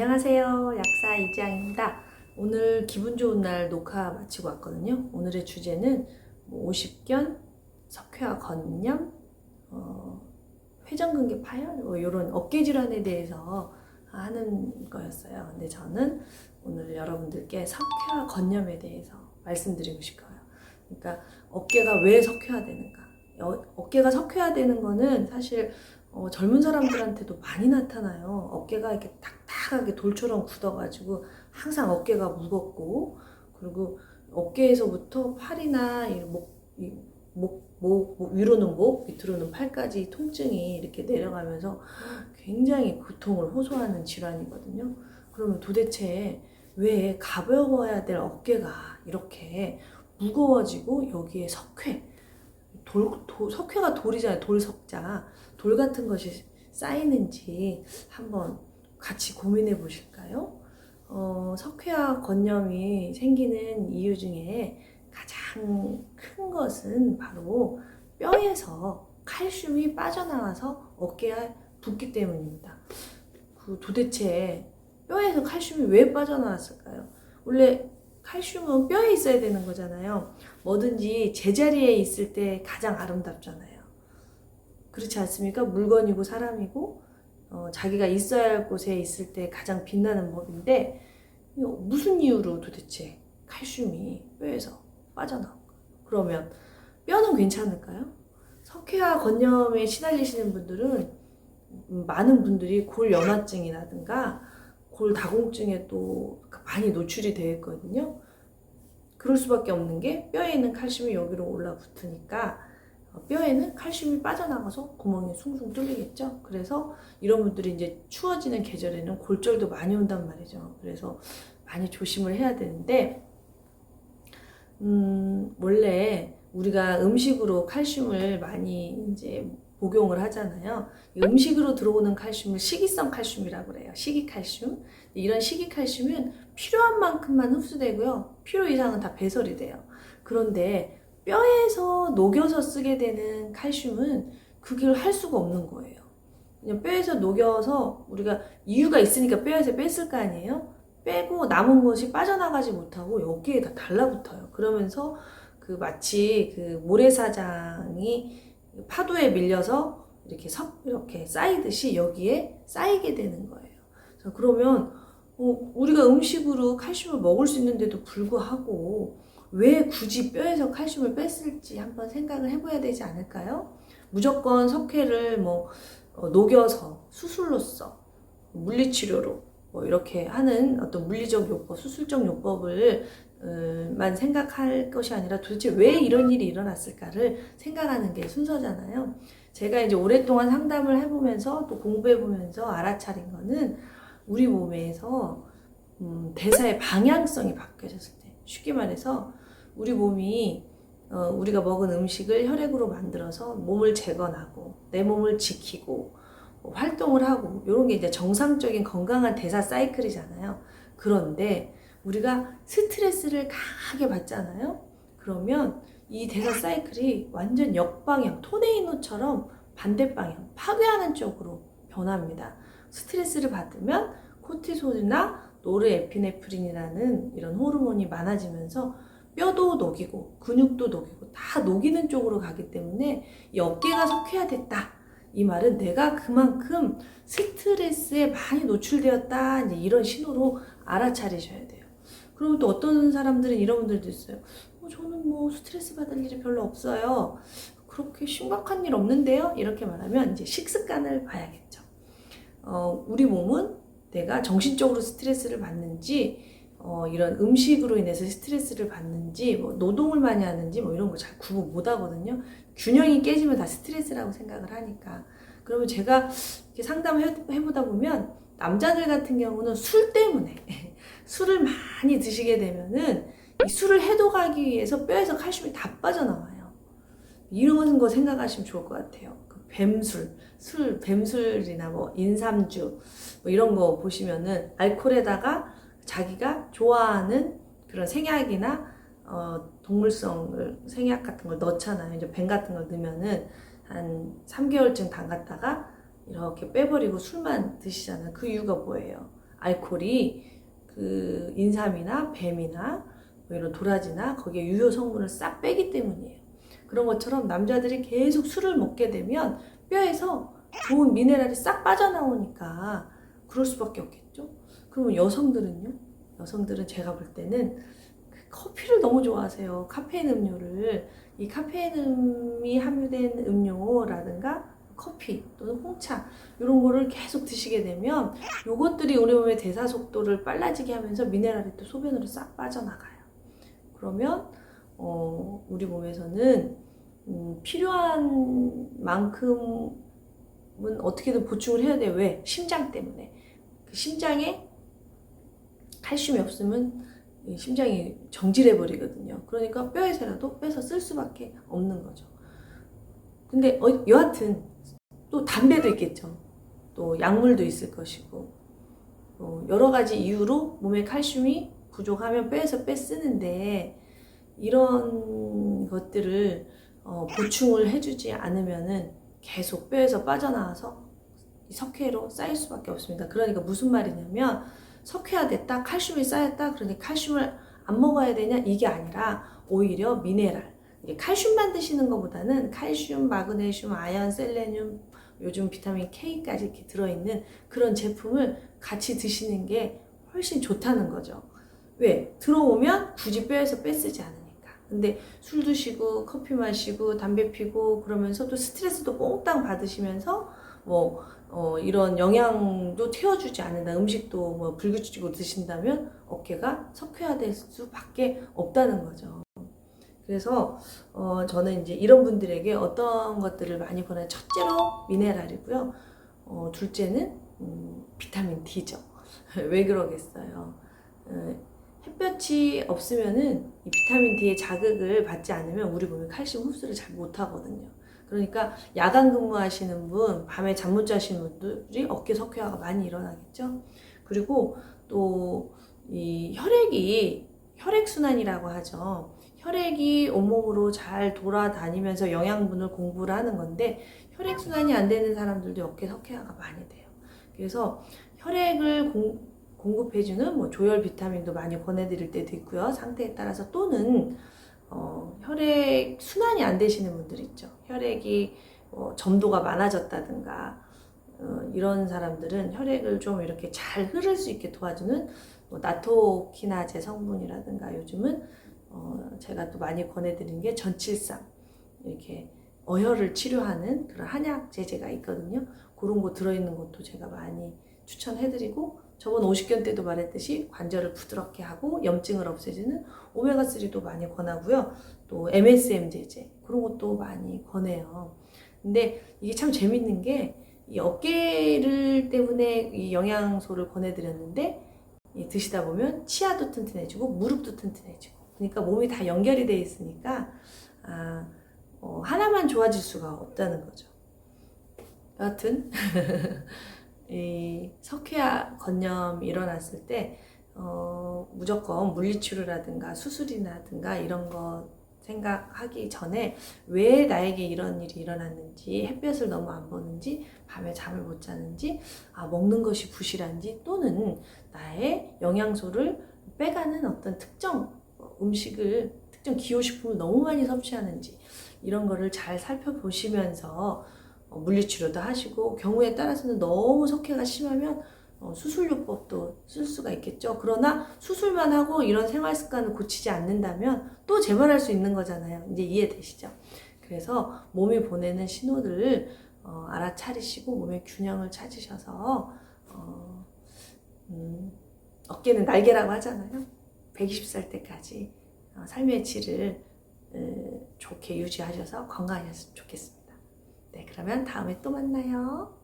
안녕하세요. 약사 이지양입니다. 오늘 기분 좋은 날 녹화 마치고 왔거든요. 오늘의 주제는 50견, 석회화 건염, 회전근개 파열 이런 어깨 질환에 대해서 하는 거였어요. 근데 저는 오늘 여러분들께 석회화 건염에 대해서 말씀드리고 싶어요. 그러니까 어깨가 왜 석회화되는가? 어깨가 석회화되는 거는 사실 젊은 사람들한테도 많이 나타나요. 어깨가 이렇게 딱딱하게 돌처럼 굳어가지고 항상 어깨가 무겁고, 그리고 어깨에서부터 팔이나 위로는 목, 밑으로는 팔까지 통증이 이렇게 내려가면서 굉장히 고통을 호소하는 질환이거든요. 그러면 도대체 왜 가벼워야 될 어깨가 이렇게 무거워지고 여기에 석회가 돌이잖아요. 돌석자. 돌 같은 것이 쌓이는지 한번 같이 고민해 보실까요? 석회화 건염이 생기는 이유 중에 가장 큰 것은 바로 뼈에서 칼슘이 빠져나와서 어깨에 붙기 때문입니다. 도대체 뼈에서 칼슘이 왜 빠져나왔을까요? 원래 칼슘은 뼈에 있어야 되는 거잖아요. 뭐든지 제자리에 있을 때 가장 아름답잖아요. 그렇지 않습니까? 물건이고 사람이고 자기가 있어야 할 곳에 있을 때 가장 빛나는 법인데, 무슨 이유로 도대체 칼슘이 뼈에서 빠져나올까? 그러면 뼈는 괜찮을까요? 석회화 건염에 시달리시는 분들은 많은 분들이 골연화증이라든가 골다공증에 또 많이 노출이 되어 있거든요. 그럴 수밖에 없는 게 뼈에 있는 칼슘이 여기로 올라붙으니까 뼈에는 칼슘이 빠져나가서 구멍이 숭숭 뚫리겠죠. 그래서 이런 분들이 이제 추워지는 계절에는 골절도 많이 온단 말이죠. 그래서 많이 조심을 해야 되는데, 원래 우리가 음식으로 칼슘을 많이 이제 복용을 하잖아요. 음식으로 들어오는 칼슘을 식이성 칼슘이라고 그래요. 식이칼슘. 이런 식이칼슘은 필요한 만큼만 흡수되고요. 필요 이상은 다 배설이 돼요. 그런데 뼈에서 녹여서 쓰게 되는 칼슘은 그걸 할 수가 없는 거예요. 그냥 뼈에서 녹여서 우리가 이유가 있으니까 뼈에서 뺐을 거 아니에요? 빼고 남은 것이 빠져나가지 못하고 어깨에 다 달라붙어요. 그러면서 마치 모래사장이 파도에 밀려서 이렇게 쌓이듯이 여기에 쌓이게 되는 거예요. 그러면 우리가 음식으로 칼슘을 먹을 수 있는데도 불구하고 왜 굳이 뼈에서 칼슘을 뺐을지 한번 생각을 해봐야 되지 않을까요? 무조건 석회를 녹여서 수술로써 물리치료로 이렇게 하는 어떤 물리적 요법, 수술적 요법을 만 생각할 것이 아니라 도대체 왜 이런 일이 일어났을까를 생각하는 게 순서잖아요. 제가 이제 오랫동안 상담을 해보면서 또 공부해보면서 알아차린 거는 우리 몸에서 대사의 방향성이 바뀌어졌을 때, 쉽게 말해서 우리 몸이 우리가 먹은 음식을 혈액으로 만들어서 몸을 재건하고 내 몸을 지키고 활동을 하고 이런 게 이제 정상적인 건강한 대사 사이클이잖아요. 그런데 우리가 스트레스를 강하게 받잖아요. 그러면 이 대사 사이클이 완전 역방향, 토네이노처럼 반대 방향, 파괴하는 쪽으로 변합니다. 스트레스를 받으면 코티솔이나 노르에피네프린이라는 이런 호르몬이 많아지면서 뼈도 녹이고 근육도 녹이고 다 녹이는 쪽으로 가기 때문에 이 어깨가 석회화됐다, 이 말은 내가 그만큼 스트레스에 많이 노출되었다, 이제 이런 신호로 알아차리셔야 돼요. 그리고 또 어떤 사람들은 이런 분들도 있어요. 저는 스트레스 받을 일이 별로 없어요. 그렇게 심각한 일 없는데요? 이렇게 말하면 이제 식습관을 봐야겠죠. 우리 몸은 내가 정신적으로 스트레스를 받는지, 이런 음식으로 인해서 스트레스를 받는지, 노동을 많이 하는지 이런 거 잘 구분 못 하거든요. 균형이 깨지면 다 스트레스라고 생각을 하니까. 그러면 제가 이렇게 상담을 해보다 보면 남자들 같은 경우는 술 때문에 술을 많이 드시게 되면은 이 술을 해독하기 위해서 뼈에서 칼슘이 다 빠져나와요. 이런 거 생각하시면 좋을 것 같아요. 뱀술이나 인삼주 이런 거 보시면은 알코올에다가 자기가 좋아하는 그런 생약이나 생약 같은 걸 넣잖아요. 이제 뱀 같은 걸 넣으면은 한 3개월쯤 담갔다가 이렇게 빼버리고 술만 드시잖아요. 그 이유가 뭐예요? 알코올이 그 인삼이나 뱀이나 뭐 이런 도라지나 거기에 유효 성분을 싹 빼기 때문이에요. 그런 것처럼 남자들이 계속 술을 먹게 되면 뼈에서 좋은 미네랄이 싹 빠져나오니까 그럴 수밖에 없겠죠. 그러면 여성들은요? 여성들은 제가 볼 때는 커피를 너무 좋아하세요. 카페인 음료를. 이 카페인이 함유된 음료라든가 커피 또는 홍차 이런 거를 계속 드시게 되면 요것들이 우리 몸의 대사 속도를 빨라지게 하면서 미네랄이 또 소변으로 싹 빠져나가요. 그러면 우리 몸에서는 필요한 만큼은 어떻게든 보충을 해야 돼요. 왜? 심장 때문에. 그 심장에 칼슘이 없으면 심장이 정지해 버리거든요. 그러니까 뼈에서라도 빼서 쓸 수밖에 없는 거죠. 근데 여하튼 또 담배도 있겠죠. 또 약물도 있을 것이고 여러 가지 이유로 몸에 칼슘이 부족하면 뼈에서 쓰는데 이런 것들을 보충을 해주지 않으면은 계속 뼈에서 빠져나와서 석회로 쌓일 수밖에 없습니다. 그러니까 무슨 말이냐면 석회화됐다, 칼슘이 쌓였다, 그러니 칼슘을 안 먹어야 되냐 이게 아니라 오히려 미네랄, 칼슘만 드시는 것보다는 칼슘, 마그네슘, 아연, 셀레늄, 요즘 비타민 K까지 이렇게 들어있는 그런 제품을 같이 드시는 게 훨씬 좋다는 거죠. 왜? 들어오면 굳이 뼈에서 쓰지 않으니까. 근데 술 드시고 커피 마시고 담배 피고 그러면서도 스트레스도 몽땅 받으시면서 이런 영양도 태워주지 않는다. 음식도 뭐 불규칙적으로 드신다면 어깨가 석회화될 수밖에 없다는 거죠. 그래서 저는 이제 이런 분들에게 어떤 것들을 많이 권해요. 첫째로 미네랄이고요. 둘째는 비타민 D죠. 왜 그러겠어요? 햇볕이 없으면은 이 비타민 D의 자극을 받지 않으면 우리 몸이 칼슘 흡수를 잘 못하거든요. 그러니까 야간 근무하시는 분, 밤에 잠 못 자시는 분들이 어깨 석회화가 많이 일어나겠죠. 그리고 또 이 혈액순환이라고 하죠. 혈액이 온몸으로 잘 돌아다니면서 영양분을 공부를 하는 건데 혈액순환이 안 되는 사람들도 어깨 석회화가 많이 돼요. 그래서 혈액을 공급해주는 뭐 조혈 비타민도 많이 권해드릴 때도 있고요. 상태에 따라서 또는 혈액 순환이 안 되시는 분들 있죠. 혈액이 점도가 많아졌다든가 이런 사람들은 혈액을 좀 이렇게 잘 흐를 수 있게 도와주는 나토키나제 성분이라든가 요즘은 제가 또 많이 권해드린 게 전칠상 이렇게 어혈을 치료하는 그런 한약 제제가 있거든요. 그런 거 들어있는 것도 제가 많이 추천해드리고 저번 50견 때도 말했듯이 관절을 부드럽게 하고 염증을 없애주는 오메가3도 많이 권하고요. 또 MSM 제제 그런 것도 많이 권해요. 근데 이게 참 재밌는 게 이 어깨를 때문에 이 영양소를 권해드렸는데 드시다 보면 치아도 튼튼해지고 무릎도 튼튼해지고 그러니까 몸이 다 연결이 돼 있으니까 하나만 좋아질 수가 없다는 거죠. 여하튼 이 석회화 건염이 일어났을 때 무조건 물리치료라든가 수술이라든가 이런 거 생각하기 전에 왜 나에게 이런 일이 일어났는지, 햇볕을 너무 안 보는지, 밤에 잠을 못 자는지, 먹는 것이 부실한지, 또는 나의 영양소를 빼가는 어떤 특정 음식을, 특정 기호식품을 너무 많이 섭취하는지 이런 거를 잘 살펴보시면서 물리치료도 하시고 경우에 따라서는 너무 석회가 심하면 수술요법도 쓸 수가 있겠죠. 그러나 수술만 하고 이런 생활 습관을 고치지 않는다면 또 재발할 수 있는 거잖아요. 이제 이해되시죠? 그래서 몸이 보내는 신호들을 알아차리시고 몸의 균형을 찾으셔서 어깨는 날개라고 하잖아요. 120살 때까지 삶의 질을 좋게 유지하셔서 건강하셨으면 좋겠습니다. 네, 그러면 다음에 또 만나요.